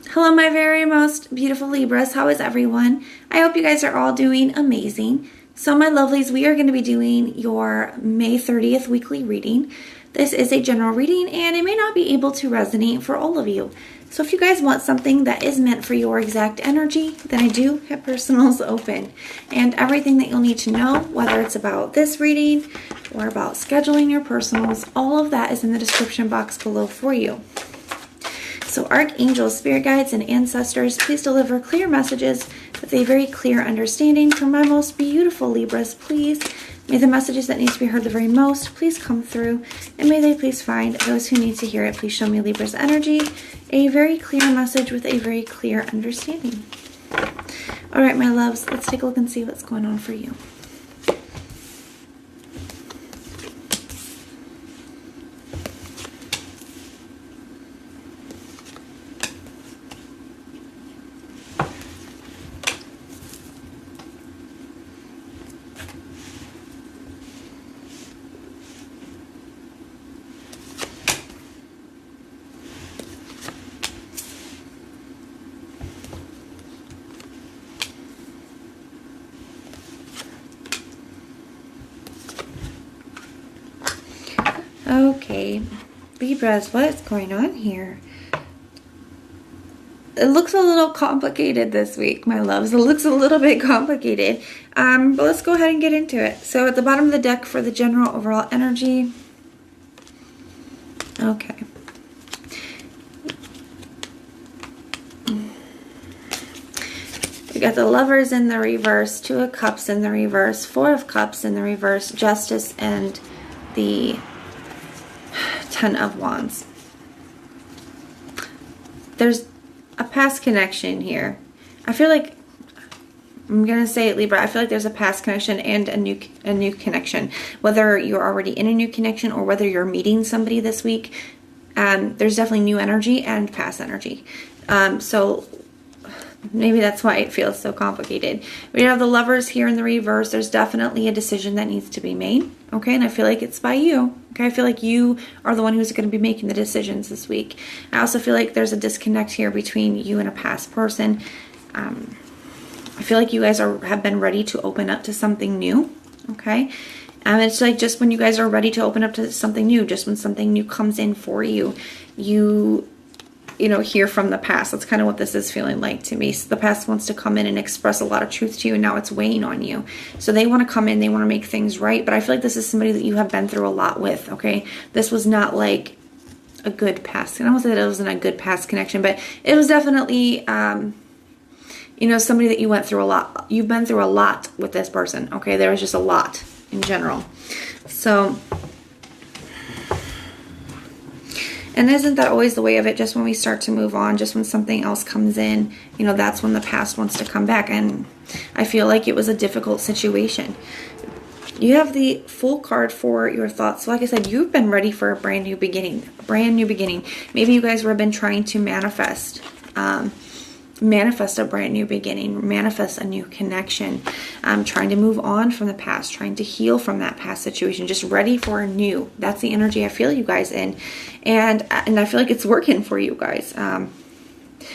Hello, my very most beautiful Libras. How is everyone? I hope you guys are all doing amazing. So, my lovelies, we are going to be doing your May 30th weekly reading. This is a general reading, and it may not be able to resonate for all of you. So, if you guys want something that is meant for your exact energy, then I do have personals open. And everything that you'll need to know, whether it's about this reading or about scheduling your personals, all of that is in the description box below for you. So archangels, spirit guides, and ancestors, please deliver clear messages with a very clear understanding for my most beautiful Libras, please. May the messages that need to be heard the very most please come through, and may they please find those who need to hear it. Please show me Libra's energy, a very clear message with a very clear understanding. All right, my loves, let's take a look and see what's going on for you. Okay, Libras, what is going on here? It looks a little complicated this week, my loves. It looks a little bit complicated, but let's go ahead and get into it. So at the bottom of the deck for the general overall energy, okay. We got the Lovers in the reverse, Two of Cups in the reverse, Four of Cups in the reverse, Justice, and the Ten of Wands. There's a past connection here. I feel like, I'm going to say it, Libra, I feel like there's a past connection and a new connection. Whether you're already in a new connection or whether you're meeting somebody this week, there's definitely new energy and past energy. So maybe that's why it feels so complicated. We have the Lovers here in the reverse. There's definitely a decision that needs to be made. Okay, and I feel like it's by you. Okay, I feel like you are the one who's going to be making the decisions this week. I also feel like there's a disconnect here between you and a past person. I feel like you guys have been ready to open up to something new. Okay, and it's like just when you guys are ready to open up to something new, just when something new comes in for you, you know, hear from the past. That's kind of what this is feeling like to me. So the past wants to come in and express a lot of truth to you, and now it's weighing on you. So they want to come in, they want to make things right, but I feel like this is somebody that you have been through a lot with, okay? This was not like a good past. I don't want to say that it wasn't a good past connection, but it was definitely, you know, somebody that you went through a lot. You've been through a lot with this person, okay? There was just a lot in general. So, and isn't that always the way of it? Just when we start to move on, just when something else comes in, you know, that's when the past wants to come back. And I feel like it was a difficult situation. You have the Fool card for your thoughts. So like I said, you've been ready for a brand new beginning. A brand new beginning. Maybe you guys have been trying to manifest a brand new beginning, manifest a new connection, trying to move on from the past, trying to heal from that past situation, just ready for a new. That's the energy I feel you guys in, and I feel like it's working for you guys,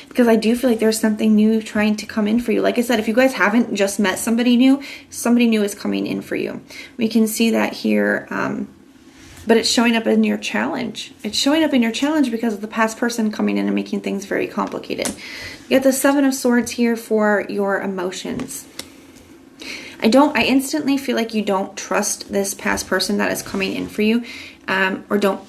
because I do feel like there's something new trying to come in for you. Like I said, if you guys haven't just met somebody new is coming in for you. We can see that here. But it's showing up in your challenge. It's showing up in your challenge because of the past person coming in and making things very complicated. You got the Seven of Swords here for your emotions. I instantly feel like you don't trust this past person that is coming in for you, or don't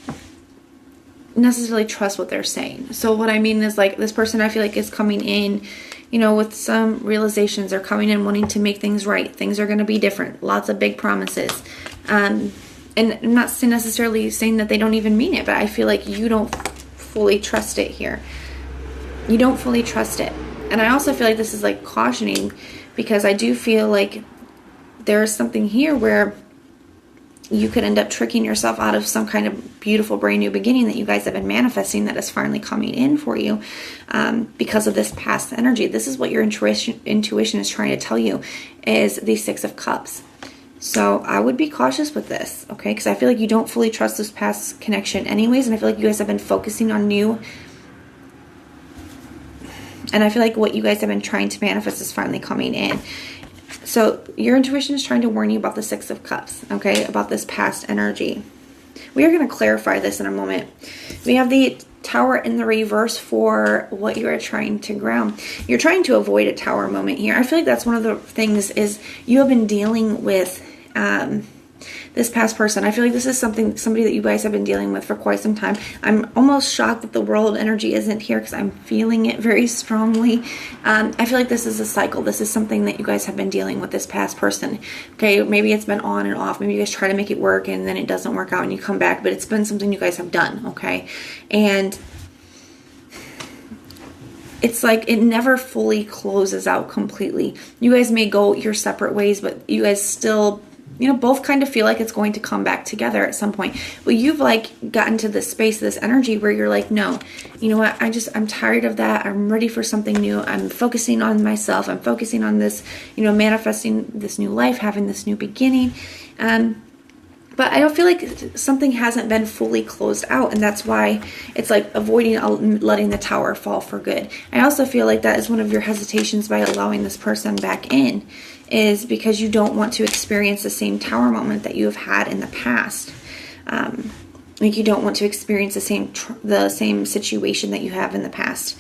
necessarily trust what they're saying. So what I mean is, like, this person I feel like is coming in, you know, with some realizations. They're coming in wanting to make things right. Things are going to be different. Lots of big promises. And I'm not necessarily saying that they don't even mean it, but I feel like you don't fully trust it here. You don't fully trust it. And I also feel like this is like cautioning, because I do feel like there is something here where you could end up tricking yourself out of some kind of beautiful brand new beginning that you guys have been manifesting that is finally coming in for you, because of this past energy. This is what your intuition is trying to tell you, is the Six of Cups. So I would be cautious with this, okay? Because I feel like you don't fully trust this past connection anyways, and I feel like you guys have been focusing on new And I feel like what you guys have been trying to manifest is finally coming in. So your intuition is trying to warn you about the Six of Cups, okay? About this past energy. We are going to clarify this in a moment. We have the Tower in the reverse for what you are trying to ground. You're trying to avoid a Tower moment here. I feel like that's one of the things is you have been dealing with this past person. I feel like this is somebody that you guys have been dealing with for quite some time. I'm almost shocked that the world energy isn't here because I'm feeling it very strongly. I feel like this is a cycle. This is something that you guys have been dealing with this past person. Okay, maybe it's been on and off. Maybe you guys try to make it work and then it doesn't work out and you come back, but it's been something you guys have done, okay? And it's like it never fully closes out completely. You guys may go your separate ways, but you guys still, you know, both kind of feel like it's going to come back together at some point. Well, you've like gotten to this space, this energy where you're like, no, you know what? I'm tired of that. I'm ready for something new. I'm focusing on myself. I'm focusing on this, you know, manifesting this new life, having this new beginning. But I don't feel like something hasn't been fully closed out, and that's why it's like avoiding letting the Tower fall for good. I also feel like that is one of your hesitations by allowing this person back in, is because you don't want to experience the same Tower moment that you have had in the past. Like you don't want to experience the same situation that you have in the past.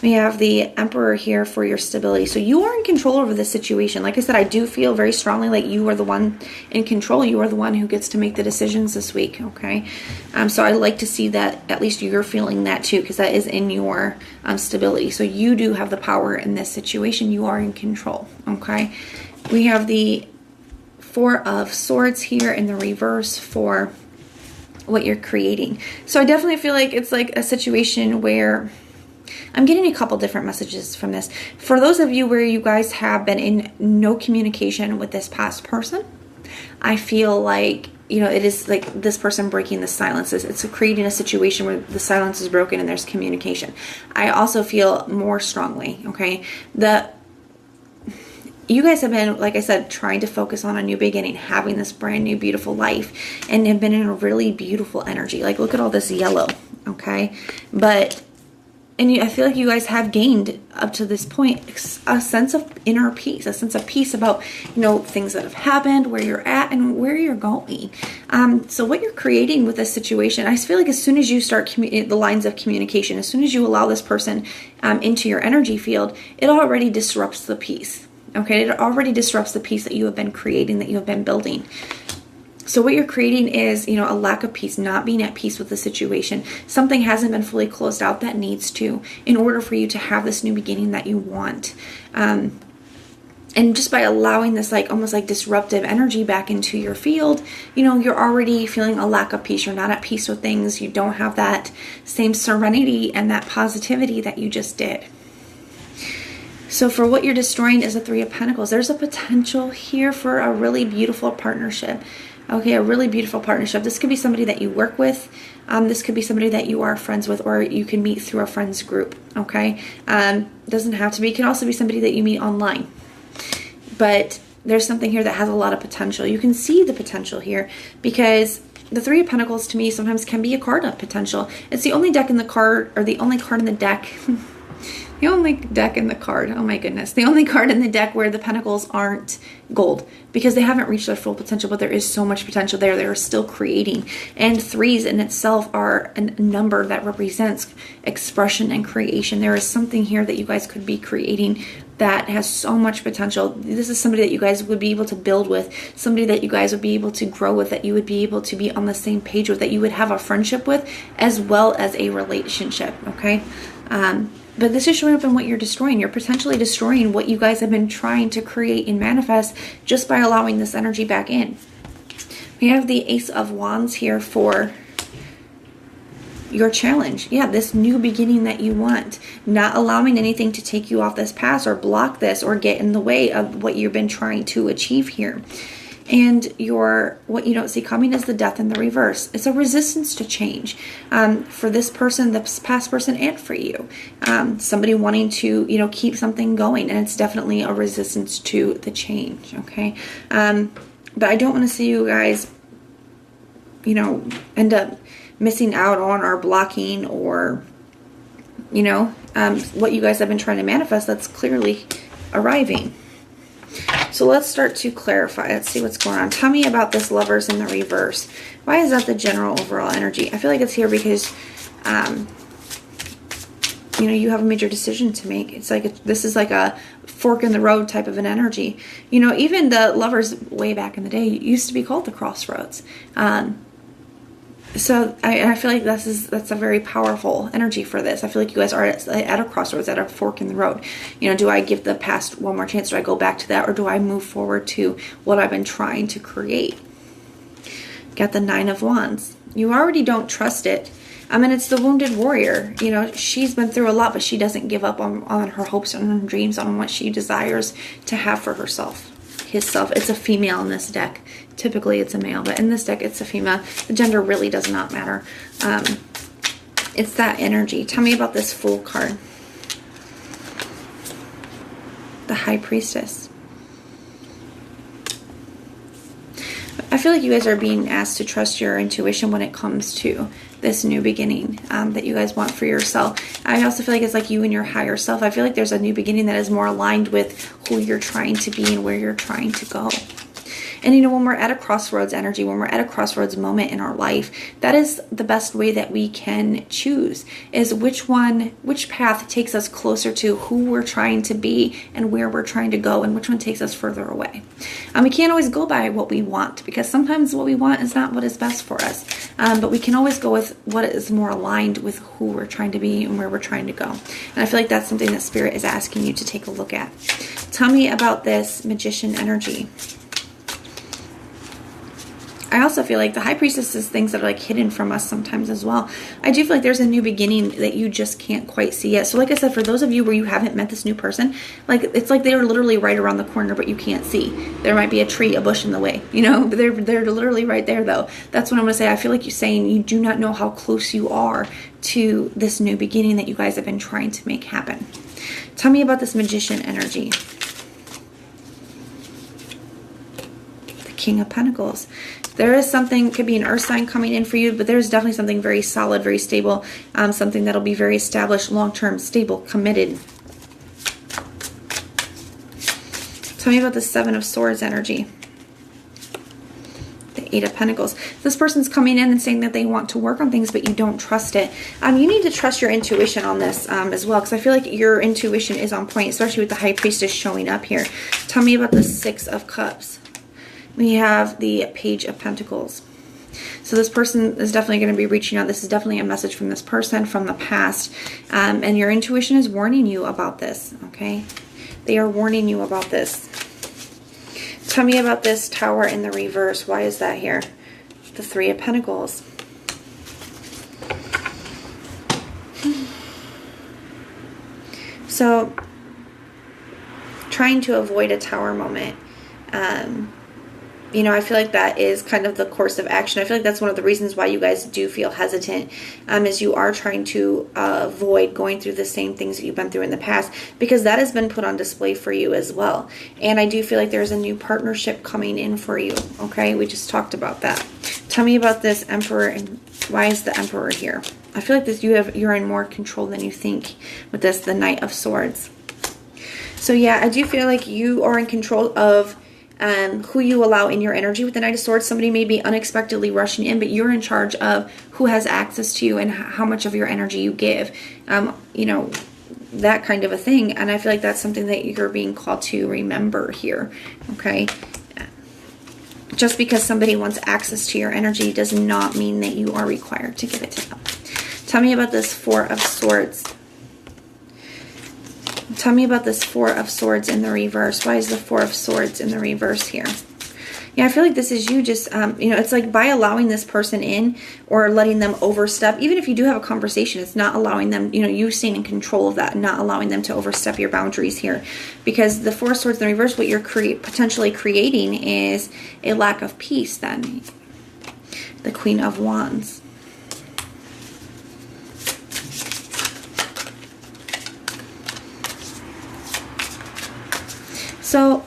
We have the Emperor here for your stability. So you are in control over the situation. Like I said, I do feel very strongly like you are the one in control. You are the one who gets to make the decisions this week, okay? So I like to see that at least you're feeling that too, because that is in your stability. So you do have the power in this situation. You are in control, okay? We have the Four of Swords here in the reverse for what you're creating. So I definitely feel like it's like a situation where I'm getting a couple different messages from this. For those of you where you guys have been in no communication with this past person, I feel like, you know, it is like this person breaking the silence. It's creating a situation where the silence is broken and there's communication. I also feel more strongly, okay, you guys have been, like I said, trying to focus on a new beginning, having this brand new beautiful life, and have been in a really beautiful energy. Like, look at all this yellow, okay? I feel like you guys have gained up to this point a sense of inner peace, a sense of peace about, you know, things that have happened, where you're at, and where you're going. So what you're creating with this situation, I feel like as soon as you start the lines of communication, as soon as you allow this person into your energy field, it already disrupts the peace. Okay, it already disrupts the peace that you have been creating, that you have been building. So what you're creating is, you know, a lack of peace, not being at peace with the situation. Something hasn't been fully closed out that needs to, in order for you to have this new beginning that you want. And just by allowing this like almost like disruptive energy back into your field, you know, you're already feeling a lack of peace. You're not at peace with things. You don't have that same serenity and that positivity that you just did. So for what you're destroying is a Three of Pentacles. There's a potential here for a really beautiful partnership. Okay, a really beautiful partnership. This could be somebody that you work with. This could be somebody that you are friends with, or you can meet through a friends group. Okay, doesn't have to be. It can also be somebody that you meet online. But there's something here that has a lot of potential. You can see the potential here because the Three of Pentacles to me sometimes can be a card of potential. It's the only deck in the card, or the only card in the deck. The only deck in the card, oh my goodness, the only card in the deck where the pentacles aren't gold, because they haven't reached their full potential, but there is so much potential there. They're still creating. And threes in itself are a number that represents expression and creation. There is something here that you guys could be creating that has so much potential. This is somebody that you guys would be able to build with, somebody that you guys would be able to grow with, that you would be able to be on the same page with, that you would have a friendship with, as well as a relationship, okay? But this is showing up in what you're destroying. You're potentially destroying what you guys have been trying to create and manifest just by allowing this energy back in. We have the Ace of Wands here for your challenge. Yeah, this new beginning that you want. Not allowing anything to take you off this path or block this or get in the way of what you've been trying to achieve here. And what you don't see coming is the Death in the reverse. It's a resistance to change for this person, this past person, and for you. Somebody wanting to, you know, keep something going, and it's definitely a resistance to the change. Okay, but I don't want to see you guys, you know, end up missing out on or blocking or, you know, what you guys have been trying to manifest that's clearly arriving. So let's start to clarify. Let's see what's going on. Tell me about this Lovers in the reverse. Why is that the general overall energy? I feel like it's here because, you know, you have a major decision to make. It's like this is like a fork in the road type of an energy. You know, even the Lovers way back in the day used to be called the crossroads. So I feel like that's a very powerful energy for this. I feel like you guys are at a crossroads, at a fork in the road. You know, do I give the past one more chance? Do I go back to that? Or do I move forward to what I've been trying to create? Got the Nine of Wands. You already don't trust it. I mean, it's the wounded warrior. You know, she's been through a lot, but she doesn't give up on her hopes and her dreams, on what she desires to have for herself. His self. It's a female in this deck. Typically it's a male, but in this deck it's a female. The gender really does not matter. It's that energy. Tell me about this Fool card. The High Priestess. I feel like you guys are being asked to trust your intuition when it comes to this new beginning that you guys want for yourself. I also feel like it's like you and your higher self. I feel like there's a new beginning that is more aligned with who you're trying to be and where you're trying to go. And you know, when we're at a crossroads energy, when we're at a crossroads moment in our life, that is the best way that we can choose, is which path takes us closer to who we're trying to be and where we're trying to go, and which one takes us further away. We can't always go by what we want, because sometimes what we want is not what is best for us. But we can always go with what is more aligned with who we're trying to be and where we're trying to go. And I feel like that's something that Spirit is asking you to take a look at. Tell me about this Magician energy. I also feel like the High Priestess is things that are like hidden from us sometimes as well. I do feel like there's a new beginning that you just can't quite see yet. So like I said, for those of you where you haven't met this new person, like it's like they're literally right around the corner, but you can't see. There might be a tree, a bush in the way, you know, but they're literally right there though. That's what I'm going to say. I feel like you're saying you do not know how close you are to this new beginning that you guys have been trying to make happen. Tell me about this Magician energy. The King of Pentacles. There is something, could be an earth sign coming in for you, but there's definitely something very solid, very stable, something that'll be very established, long-term, stable, committed. Tell me about the Seven of Swords energy. The Eight of Pentacles. This person's coming in and saying that they want to work on things, but you don't trust it. You need to trust your intuition on this as well, because I feel like your intuition is on point, especially with the High Priestess showing up here. Tell me about the Six of Cups. We have the Page of Pentacles. So this person is definitely going to be reaching out. This is definitely a message from this person from the past. And your intuition is warning you about this, okay? They are warning you about this. Tell me about this Tower in the reverse. Why is that here? The Three of Pentacles. So, trying to avoid a tower moment. You know, I feel like that is kind of the course of action. I feel like that's one of the reasons why you guys do feel hesitant, is you are trying to avoid going through the same things that you've been through in the past, because that has been put on display for you as well. And I do feel like there's a new partnership coming in for you, okay? We just talked about that. Tell me about this Emperor, and why is the Emperor here? I feel like this you're in more control than you think with this, the Knight of Swords. So yeah, I do feel like you are in control of who you allow in your energy. With the Knight of Swords, somebody may be unexpectedly rushing in, but you're in charge of who has access to you and how much of your energy you give. You know, that kind of a thing. And I feel like that's something that you're being called to remember here, okay? Just because somebody wants access to your energy does not mean that you are required to give it to them. Tell me about this Four of Swords. Tell me about this Four of Swords in the reverse. Why is the Four of Swords in the reverse here? Yeah, I feel like this is you just, you know, it's like by allowing this person in or letting them overstep, even if you do have a conversation, it's not allowing them, you know, you staying in control of that and not allowing them to overstep your boundaries here. Because the Four of Swords in the reverse, what you're potentially creating is a lack of peace then. The Queen of Wands. So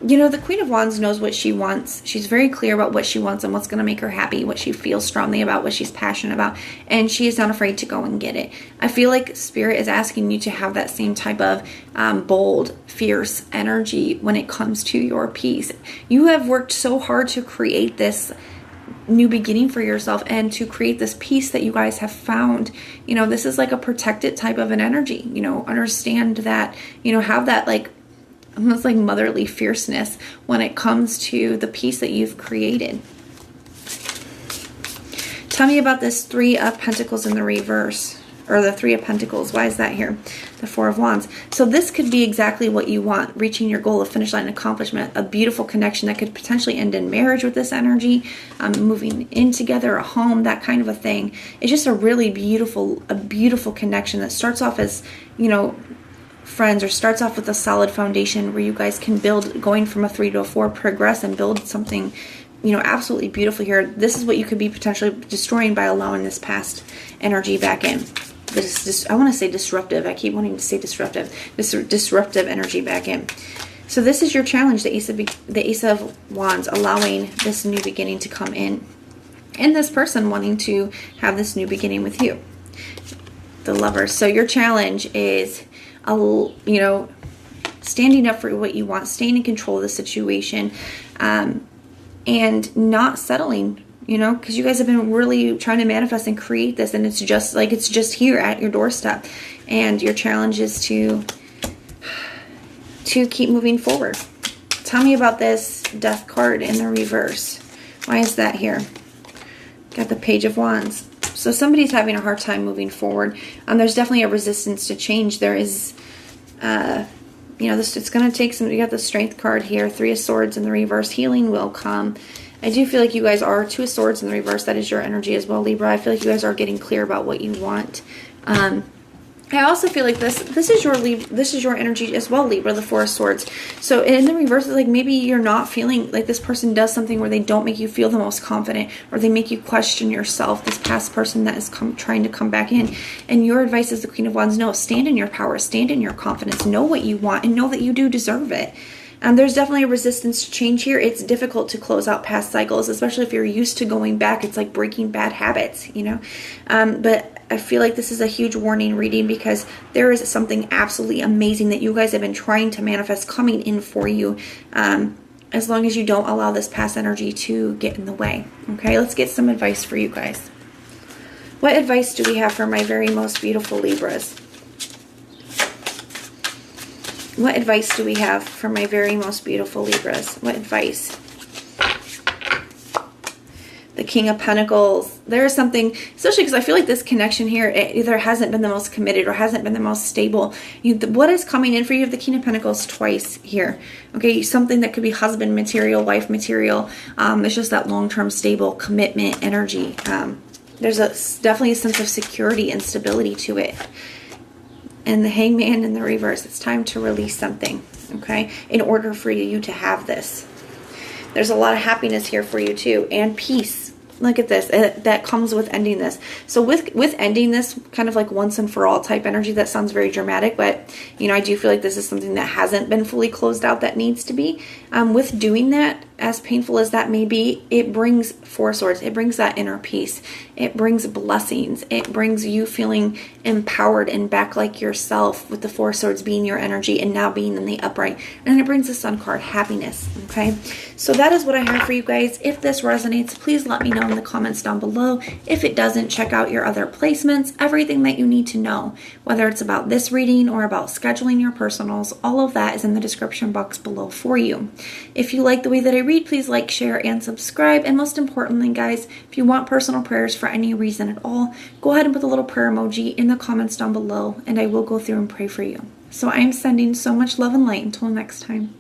You know, the Queen of Wands knows what she wants. She's very clear about what she wants and what's going to make her happy, what she feels strongly about, what she's passionate about, and she is not afraid to go and get it. I feel like Spirit is asking you to have that same type of bold, fierce energy when it comes to your peace. You have worked so hard to create this new beginning for yourself and to create this peace that you guys have found. You know, this is like a protected type of an energy. You know, understand that, you know, have that like almost like motherly fierceness when it comes to the peace that you've created. Tell me about this Three of Pentacles in the reverse, or the Three of Pentacles. Why is that here? The Four of Wands. So this could be exactly what you want, reaching your goal of finish line accomplishment, a beautiful connection that could potentially end in marriage with this energy, moving in together, a home, that kind of a thing. It's just a really beautiful connection that starts off as, you know, friends, or starts off with a solid foundation where you guys can build, going from a 3 to a 4, progress and build something, you know, absolutely beautiful here. This is what you could be potentially destroying by allowing this past energy back in. I want to say disruptive. I keep wanting to say disruptive. This disruptive energy back in. So this is your challenge, the Ace of Wands, allowing this new beginning to come in, and this person wanting to have this new beginning with you, the Lovers. So your challenge is, you know, standing up for what you want, staying in control of the situation, and not settling, you know, because you guys have been really trying to manifest and create this, and it's just here at your doorstep. And your challenge is to keep moving forward. Tell me about this Death card in the reverse. Why is that here? Got the Page of Wands. So somebody's having a hard time moving forward. There's definitely a resistance to change. There is, you know, it's going to take some. You got the Strength card here, Three of Swords in the reverse. Healing will come. I do feel like you guys are, Two of Swords in the reverse. That is your energy as well, Libra. I feel like you guys are getting clear about what you want. I also feel like this is your energy as well, Libra, the Four of Swords. So in the reverse, it's like maybe you're not feeling like this person does something where they don't make you feel the most confident, or they make you question yourself, this past person that is trying to come back in. And your advice as the Queen of Wands, no, stand in your power, stand in your confidence, know what you want, and know that you do deserve it. There's definitely a resistance to change here. It's difficult to close out past cycles, especially if you're used to going back. It's like breaking bad habits, you know. But I feel like this is a huge warning reading, because there is something absolutely amazing that you guys have been trying to manifest coming in for you, as long as you don't allow this past energy to get in the way. Okay, let's get some advice for you guys. What advice do we have for my very most beautiful Libras? What advice do we have for my very most beautiful Libras? What advice? The King of Pentacles. There is something, especially because I feel like this connection here, it either hasn't been the most committed or hasn't been the most stable. What is coming in for you? You have the King of Pentacles twice here. Okay, something that could be husband material, wife material. It's just that long-term stable commitment energy. There's definitely a sense of security and stability to it. And the Hangman in the reverse. It's time to release something, okay, in order for you to have this. There's a lot of happiness here for you too, and peace. Look at this. That comes with ending this. So with ending this, kind of like once and for all type energy, that sounds very dramatic, but you know, I do feel like this is something that hasn't been fully closed out, that needs to be. With doing that, as painful as that may be, it brings Four Swords. It brings that inner peace. It brings blessings. It brings you feeling empowered and back like yourself, with the Four Swords being your energy and now being in the upright. And it brings the Sun card, happiness. Okay, so that is what I have for you guys. If this resonates, please let me know in the comments down below. If it doesn't, check out your other placements. Everything that you need to know, whether it's about this reading or about scheduling your personals, all of that is in the description box below for you. If you like the way that I read, please like, share, and subscribe. And most importantly, guys, if you want personal prayers for any reason at all, go ahead and put the little prayer emoji in the comments down below, and I will go through and pray for you. So I am sending so much love and light. Until next time.